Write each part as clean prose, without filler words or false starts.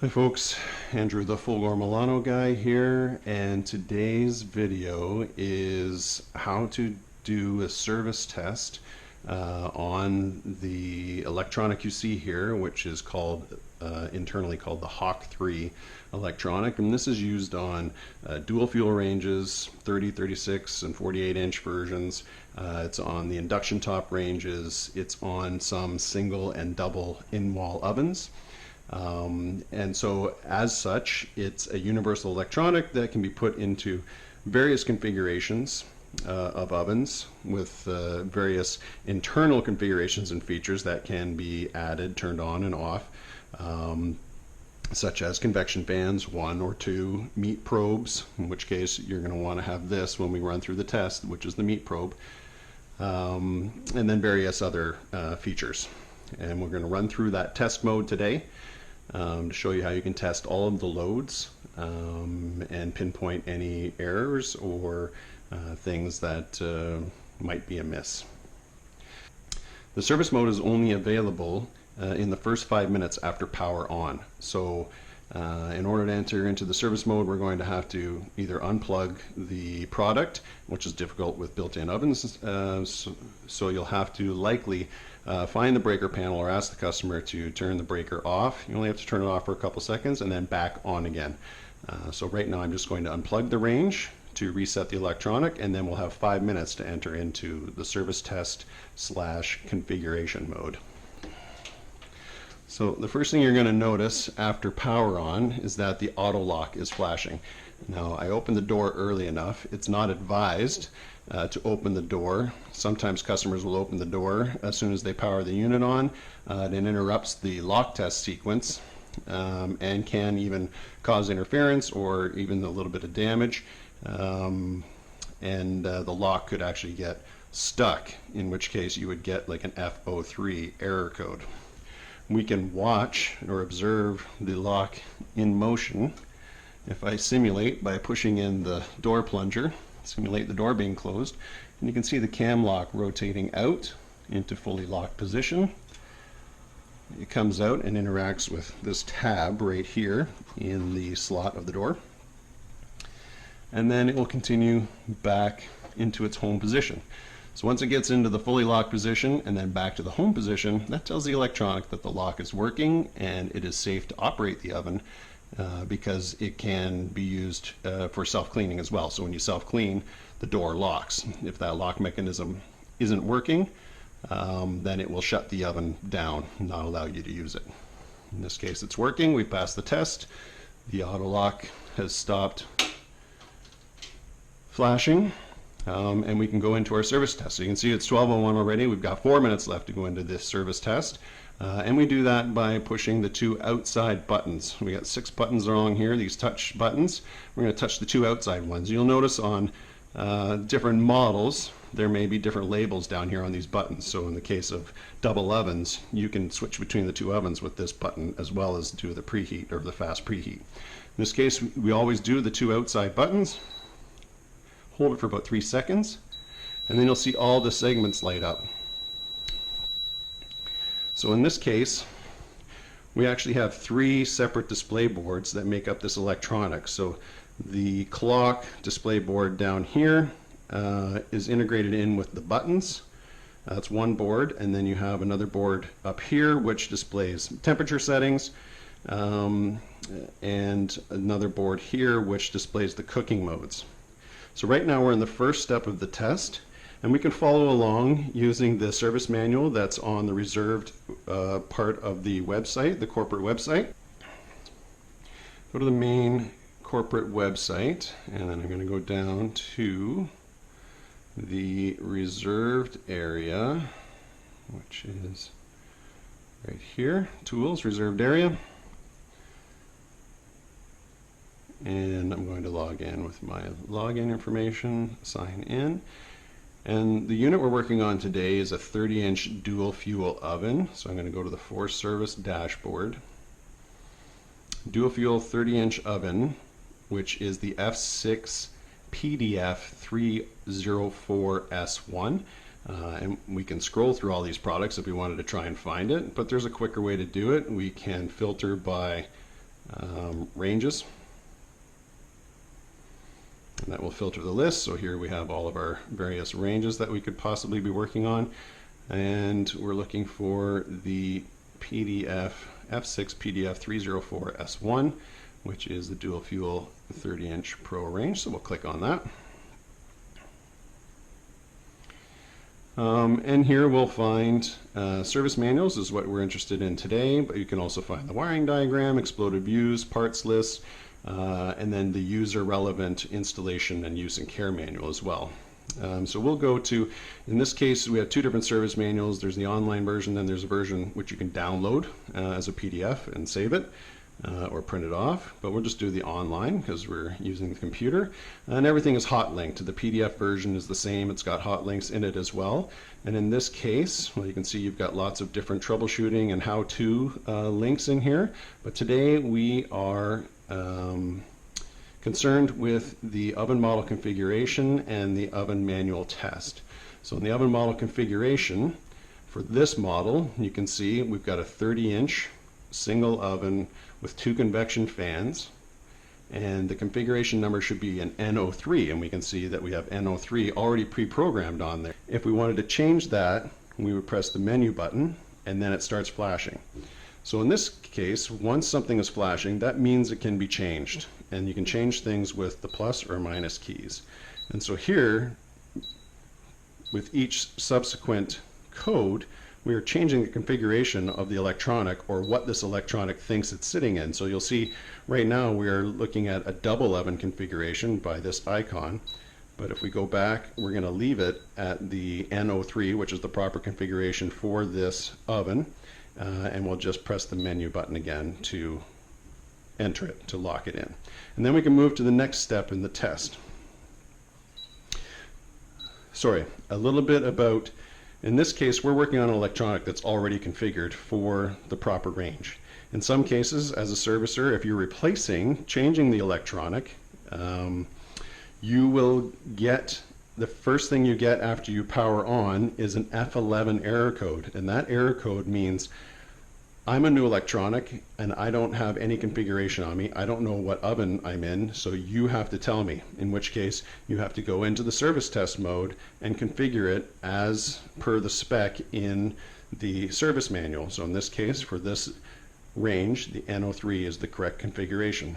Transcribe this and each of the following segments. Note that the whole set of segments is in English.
Hi folks, Andrew the Fulgor Milano guy here, and today's video is how to do a service test on the electronic you see here, which is called internally called the Hawk 3 electronic, and this is used on dual fuel ranges, 30, 36, and 48-inch versions. It's on the induction top ranges. It's on some single and double in-wall ovens. And so as such, it's a universal electronic that can be put into various configurations of ovens with various internal configurations and features that can be added, turned on and off, such as convection fans, 1 or 2, meat probes, in which case you're going to want to have this when we run through the test, which is the meat probe, and then various other features. And we're going to run through that test mode today. To show you how you can test all of the loads and pinpoint any errors or things that might be amiss. The service mode is only available in the first 5 minutes after power on. So in order to enter into the service mode, we're going to have to either unplug the product, which is difficult with built-in ovens, so you'll have to likely find the breaker panel or ask the customer to turn the breaker off. You only have to turn it off for a couple seconds and then back on again. So right now I'm just going to unplug the range to reset the electronic, and then we'll have 5 minutes to enter into the service test / configuration mode. So the first thing you're going to notice after power on is that the auto lock is flashing. Now I opened the door early enough. It's not advised to open the door. Sometimes customers will open the door as soon as they power the unit on. It interrupts the lock test sequence and can even cause interference or even a little bit of damage. The lock could actually get stuck, in which case you would get like an F03 error code. We can watch or observe the lock in motion if I simulate by pushing in the door plunger, simulate the door being closed, and you can see the cam lock rotating out into fully locked position. It comes out and interacts with this tab right here in the slot of the door, and then it will continue back into its home position. So once it gets into the fully locked position and then back to the home position, that tells the electronic that the lock is working and it is safe to operate the oven because it can be used for self-cleaning as well. So when you self-clean, the door locks. If that lock mechanism isn't working, then it will shut the oven down and not allow you to use it. In this case, it's working. We passed the test. The auto lock has stopped flashing. And we can go into our service test. So you can see it's 12:01 already. We've got 4 minutes left to go into this service test. And we do that by pushing the 2 outside buttons. We got 6 buttons along here, these touch buttons. We're going to touch the 2 outside ones. You'll notice on different models, there may be different labels down here on these buttons. So in the case of double ovens, you can switch between the 2 ovens with this button as well as do the preheat or the fast preheat. In this case, we always do the 2 outside buttons. Hold it for about 3 seconds, and then you'll see all the segments light up. So in this case, we actually have 3 separate display boards that make up this electronic. So the clock display board down here is integrated in with the buttons. That's one board, and then you have another board up here which displays temperature settings, and another board here which displays the cooking modes. So right now we're in the first step of the test, and we can follow along using the service manual that's on the reserved part of the website, the corporate website. Go to the main corporate website, and then I'm going to go down to the reserved area, which is right here, Tools, Reserved Area. And I'm going to log in with my login information, sign in. And the unit we're working on today is a 30-inch dual fuel oven. So I'm going to go to the For Service dashboard. Dual fuel 30-inch oven, which is the F6 PDF 304S1. And we can scroll through all these products if we wanted to try and find it, but there's a quicker way to do it. We can filter by ranges. And that will filter the list. So here we have all of our various ranges that we could possibly be working on. And we're looking for the PDF F6 PDF 304 S1, which is the dual fuel 30-inch Pro range. So we'll click on that. And here we'll find service manuals is what we're interested in today, but you can also find the wiring diagram, exploded views, parts list, and then the user relevant installation and use and care manual as well. So we'll go to, in this case, we have two different service manuals. There's the online version, then there's a version which you can download as a PDF and save it. Or print it off, but we'll just do the online because we're using the computer, and everything is hot linked. The PDF version is the same, it's got hot links in it as well, and in this case, well, you can see you've got lots of different troubleshooting and how-to links in here, but today we are concerned with the oven model configuration and the oven manual test. So in the oven model configuration for this model, you can see we've got a 30-inch single oven with 2 convection fans, and the configuration number should be an NO3, and we can see that we have NO3 already pre-programmed on there. If we wanted to change that, we would press the menu button and then it starts flashing. So in this case, once something is flashing, that means it can be changed, and you can change things with the plus or minus keys. And so here, with each subsequent code, we are changing the configuration of the electronic, or what this electronic thinks it's sitting in. So you'll see right now we are looking at a double oven configuration by this icon, but if we go back, we're going to leave it at the NO3, which is the proper configuration for this oven, and we'll just press the menu button again to enter it, to lock it in. And then we can move to the next step in the test. Sorry, a little bit about, in this case, we're working on an electronic that's already configured for the proper range. In some cases, as a servicer, if you're changing the electronic, you will get, the first thing you get after you power on is an F11 error code. And that error code means I'm a new electronic and I don't have any configuration on me. I don't know what oven I'm in, so you have to tell me, in which case you have to go into the service test mode and configure it as per the spec in the service manual. So in this case, for this range, the NO3 is the correct configuration.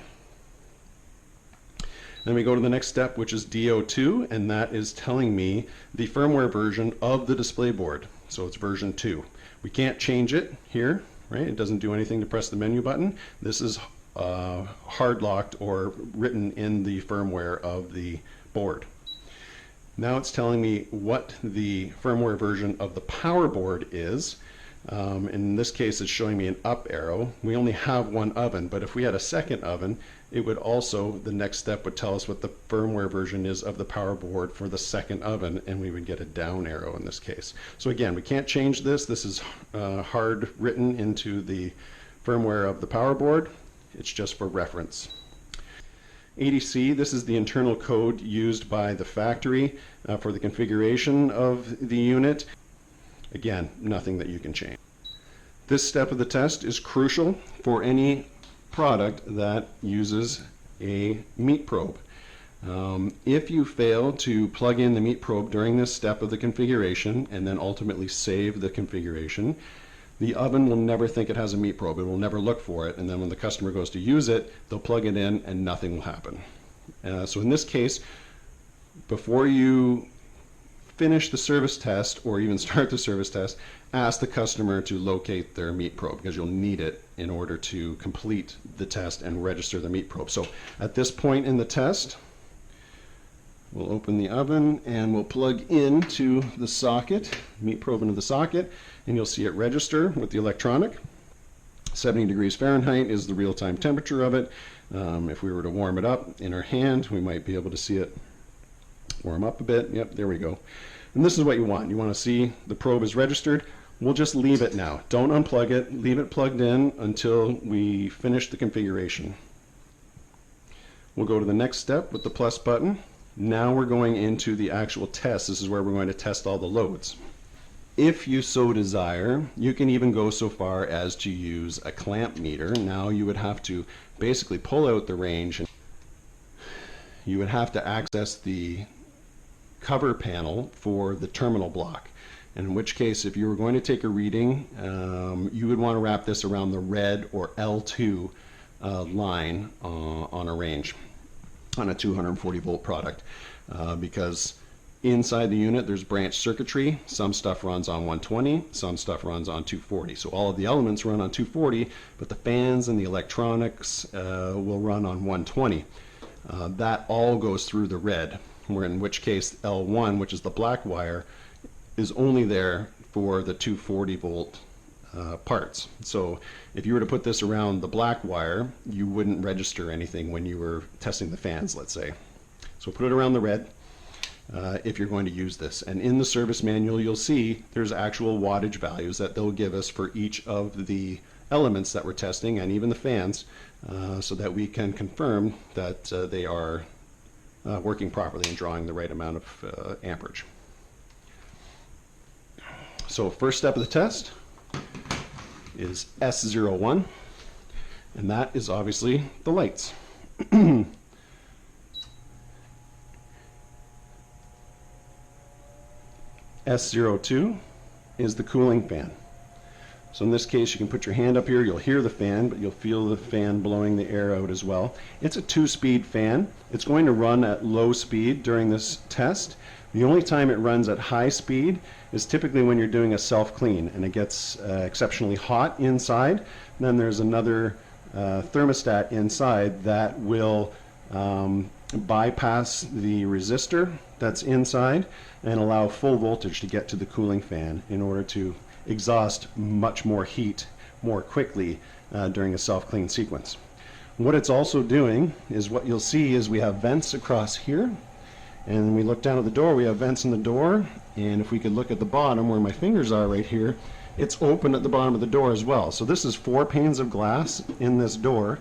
Then we go to the next step, which is DO2, and that is telling me the firmware version of the display board. So it's version 2. We can't change it here. Right? It doesn't do anything to press the menu button. This is hard locked or written in the firmware of the board. Now it's telling me what the firmware version of the power board is. In this case, it's showing me an up arrow. We only have one oven, but if we had a second oven, it would also, the next step would tell us what the firmware version is of the power board for the second oven, and we would get a down arrow in this case. So again, we can't change this. This is hard written into the firmware of the power board. It's just for reference. ADC, this is the internal code used by the factory for the configuration of the unit. Again, nothing that you can change. This step of the test is crucial for any product that uses a meat probe. If you fail to plug in the meat probe during this step of the configuration and then ultimately save the configuration, the oven will never think it has a meat probe. It will never look for it, and then when the customer goes to use it, they'll plug it in and nothing will happen. So in this case, before you finish the service test or even start the service test, ask the customer to locate their meat probe, because you'll need it in order to complete the test and register the meat probe. So at this point in the test, we'll open the oven and we'll plug into the socket, meat probe into the socket, and you'll see it register with the electronic. 70 degrees Fahrenheit is the real-time temperature of it. If we were to warm it up in our hand, we might be able to see it warm up a bit. Yep, there we go. And this is what you want. You want to see the probe is registered. We'll just leave it now. Don't unplug it. Leave it plugged in until we finish the configuration. We'll go to the next step with the plus button. Now we're going into the actual test. This is where we're going to test all the loads. If you so desire, you can even go so far as to use a clamp meter. Now you would have to basically pull out the range, and you would have to access the cover panel for the terminal block. In which case, if you were going to take a reading, you would want to wrap this around the red or L2 line on a range on a 240 volt product, because inside the unit there's branch circuitry. Some stuff runs on 120, some stuff runs on 240. So all of the elements run on 240, but the fans and the electronics will run on 120. That all goes through the red, in which case L1, which is the black wire, is only there for the 240 volt parts. So if you were to put this around the black wire, you wouldn't register anything when you were testing the fans, let's say. So put it around the red if you're going to use this. And in the service manual, you'll see there's actual wattage values that they'll give us for each of the elements that we're testing, and even the fans, so that we can confirm that they are working properly and drawing the right amount of amperage. So first step of the test is S01, and that is obviously the lights. S02 is the cooling fan. So in this case, you can put your hand up here, you'll hear the fan, but you'll feel the fan blowing the air out as well. It's a 2-speed fan. It's going to run at low speed during this test. The only time it runs at high speed is typically when you're doing a self-clean and it gets exceptionally hot inside. And then there's another thermostat inside that will bypass the resistor that's inside and allow full voltage to get to the cooling fan in order to exhaust much more heat more quickly during a self-clean sequence. What it's also doing is, what you'll see is we have vents across here, and we look down at the door, we have vents in the door, and if we could look at the bottom where my fingers are right here, it's open at the bottom of the door as well. So this is 4 panes of glass in this door.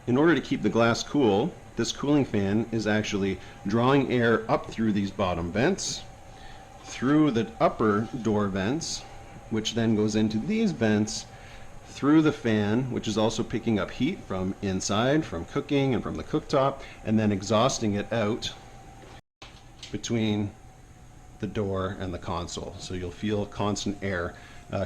In order to keep the glass cool, this cooling fan is actually drawing air up through these bottom vents, through the upper door vents, which then goes into these vents, through the fan, which is also picking up heat from inside, from cooking and from the cooktop, and then exhausting it out between the door and the console. So you'll feel constant air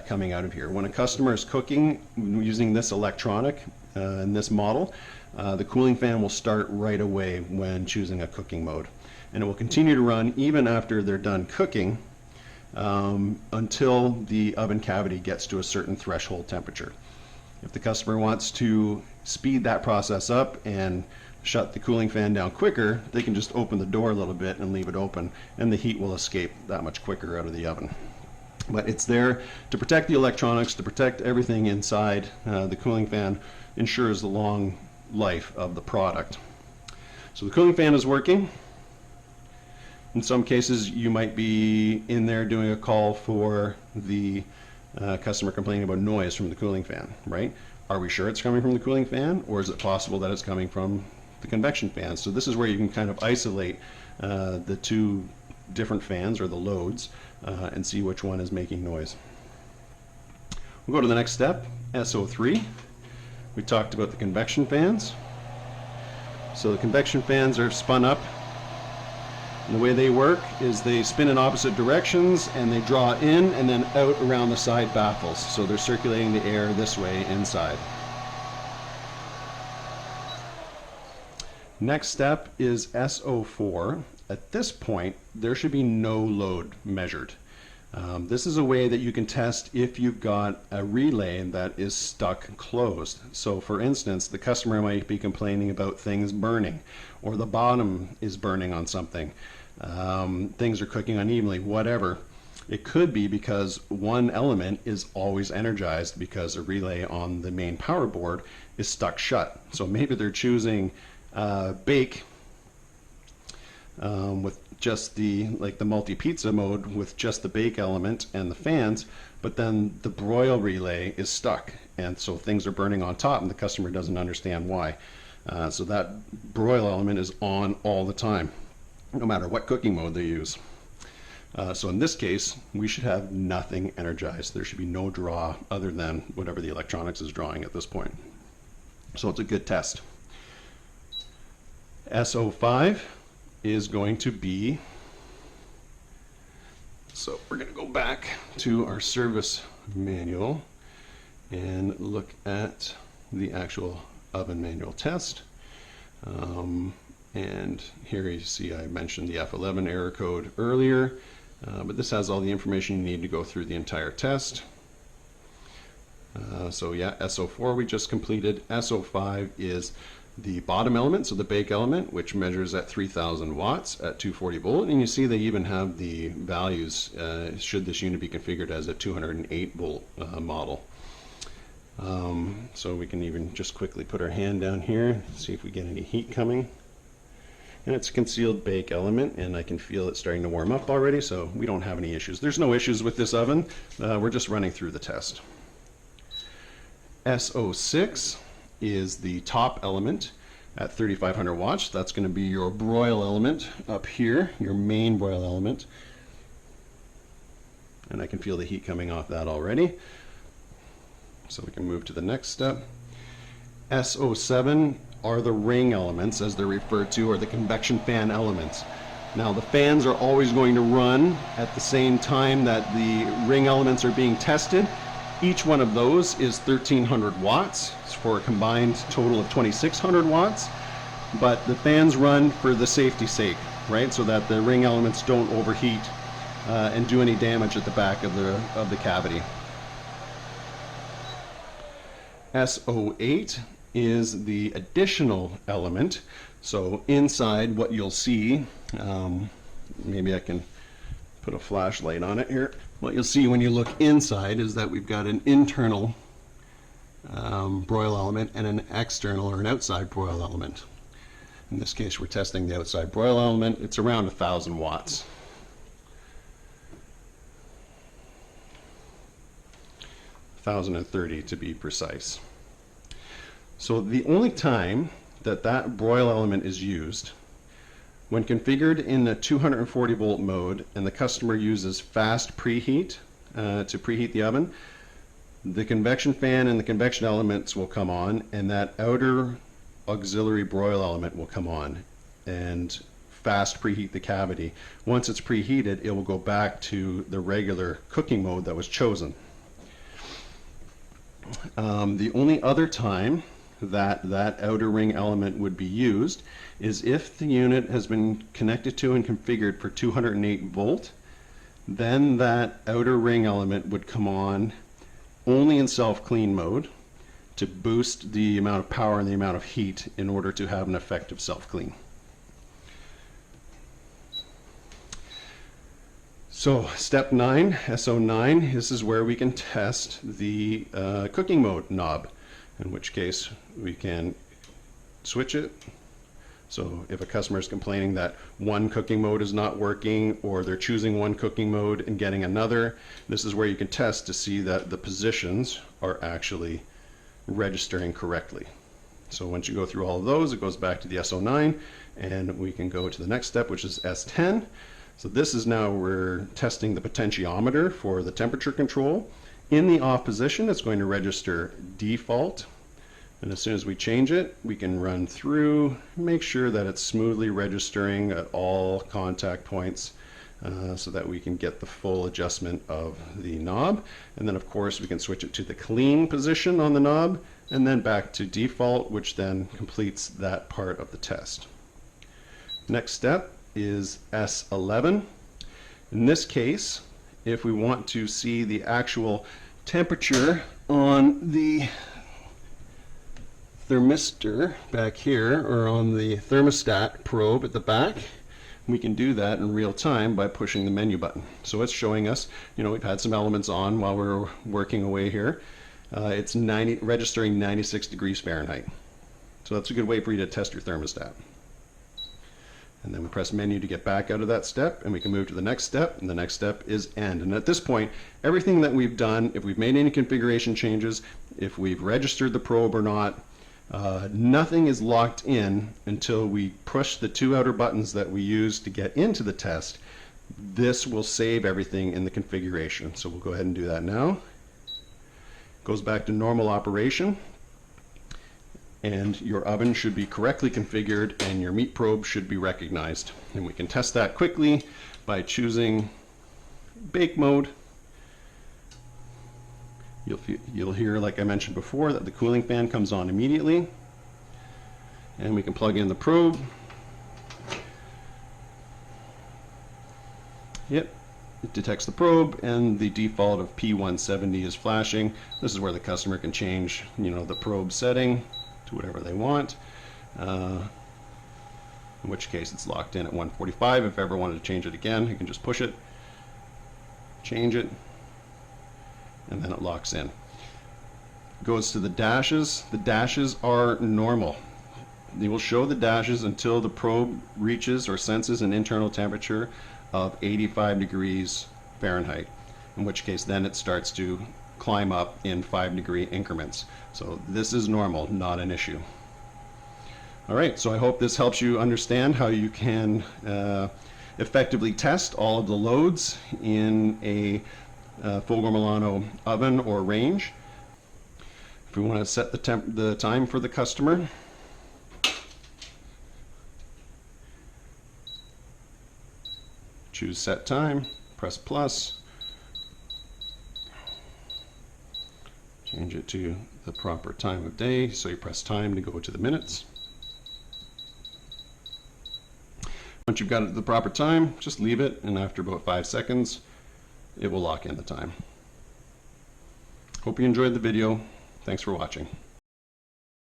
coming out of here. When a customer is cooking using this electronic in this model, the cooling fan will start right away when choosing a cooking mode. And it will continue to run even after they're done cooking until the oven cavity gets to a certain threshold temperature. If the customer wants to speed that process up and shut the cooling fan down quicker, they can just open the door a little bit and leave it open, and the heat will escape that much quicker out of the oven. But it's there to protect the electronics, to protect everything inside. The cooling fan ensures the long life of the product. So the cooling fan is working. In some cases, you might be in there doing a call for the customer complaining about noise from the cooling fan, right? Are we sure it's coming from the cooling fan, or is it possible that it's coming from the convection fan? So this is where you can kind of isolate the two different fans, or the loads, and see which one is making noise. We'll go to the next step, SO3. We talked about the convection fans. So the convection fans are spun up, and the way they work is they spin in opposite directions and they draw in and then out around the side baffles. So they're circulating the air this way inside. Next step is SO4. At this point, there should be no load measured. This is a way that you can test if you've got a relay that is stuck closed. So for instance, the customer might be complaining about things burning, or the bottom is burning on something. Things are cooking unevenly, whatever. It could be because one element is always energized because a relay on the main power board is stuck shut. So maybe they're choosing bake with just the multi-pizza mode with just the bake element and the fans, but then the broil relay is stuck, and so things are burning on top and the customer doesn't understand why. So that broil element is on all the time, no matter what cooking mode they use. So in this case, we should have nothing energized. There should be no draw other than whatever the electronics is drawing at this point. So it's a good test. SO5 is going to be, so we're going to go back to our service manual and look at the actual oven manual test. And here you see I mentioned the F11 error code earlier, but this has all the information you need to go through the entire test. So yeah, SO4 we just completed. SO5 is the bottom element, so the bake element, which measures at 3000 watts at 240 volt, and you see they even have the values should this unit be configured as a 208 volt model. So we can even just quickly put our hand down here, see if we get any heat coming. And it's a concealed bake element, and I can feel it starting to warm up already, so we don't have any issues. There's no issues with this oven. We're just running through the test. SO6 is the top element at 3500 watts. That's going to be your broil element up here, your main broil element. And I can feel the heat coming off that already. So we can move to the next step. SO7 are the ring elements, as they're referred to, or the convection fan elements. Now the fans are always going to run at the same time that the ring elements are being tested. Each one of those is 1300 watts for a combined total of 2600 watts, but the fans run for the safety's sake, right, so that the ring elements don't overheat and do any damage at the back of the cavity. SO8 is the additional element. So inside, what you'll see, maybe I can put a flashlight on it here. What you'll see when you look inside is that we've got an internal broil element and an external or an outside broil element. In this case, we're testing the outside broil element. It's around 1000 watts. (1030) to be precise. So the only time that that broil element is used, when configured in the 240 volt mode and the customer uses fast preheat to preheat the oven, the convection fan and the convection elements will come on, and that outer auxiliary broil element will come on and fast preheat the cavity. Once it's preheated, it will go back to the regular cooking mode that was chosen. The only other time that outer ring element would be used is if the unit has been connected to and configured for 208 volt, then that outer ring element would come on only in self-clean mode to boost the amount of power and the amount of heat in order to have an effective self-clean. So step 9, SO9, this is where we can test the cooking mode knob, in which case we can switch it. So if a customer is complaining that one cooking mode is not working, or they're choosing one cooking mode and getting another, this is where you can test to see that the positions are actually registering correctly. So once you go through all of those, it goes back to the SO9, and we can go to the next step, which is S10. So this is now we're testing the potentiometer for the temperature control. In the off position, it's going to register default. And as soon as we change it, we can run through, make sure that it's smoothly registering at all contact points so that we can get the full adjustment of the knob. And then of course we can switch it to the clean position on the knob and then back to default, which then completes that part of the test. Next step is S11. In this case, if we want to see the actual temperature on the thermistor back here, or on the thermostat probe at the back, we can do that in real time by pushing the menu button. So it's showing us, we've had some elements on while we're working away here. It's registering 96 degrees Fahrenheit. So that's a good way for you to test your thermostat. And then we press menu to get back out of that step, and we can move to the next step, and the next step is end. And at this point, everything that we've done, if we've made any configuration changes, if we've registered the probe or not, nothing is locked in until we push the two outer buttons that we use to get into the test. This will save everything in the configuration. So we'll go ahead and do that now. Goes back to normal operation, and your oven should be correctly configured and your meat probe should be recognized. And we can test that quickly by choosing bake mode. You'll hear, like I mentioned before, that the cooling fan comes on immediately. And we can plug in the probe. Yep, it detects the probe, and the default of P170 is flashing. This is where the customer can change, the probe setting to whatever they want. In which case it's locked in at 145. If ever wanted to change it again, you can just push it, change it, and then it locks in. Goes to the dashes. The dashes are normal. They will show the dashes until the probe reaches or senses an internal temperature of 85 degrees Fahrenheit, in which case then it starts to climb up in 5-degree increments. So this is normal, not an issue. All right, so I hope this helps you understand how you can effectively test all of the loads in a Fulgor Milano oven or range. If we want to set the time for the customer, choose set time, press plus, change it to the proper time of day, so you press time to go to the minutes. Once you've got it at the proper time, just leave it, and after about 5 seconds, it will lock in the time. Hope you enjoyed the video. Thanks for watching.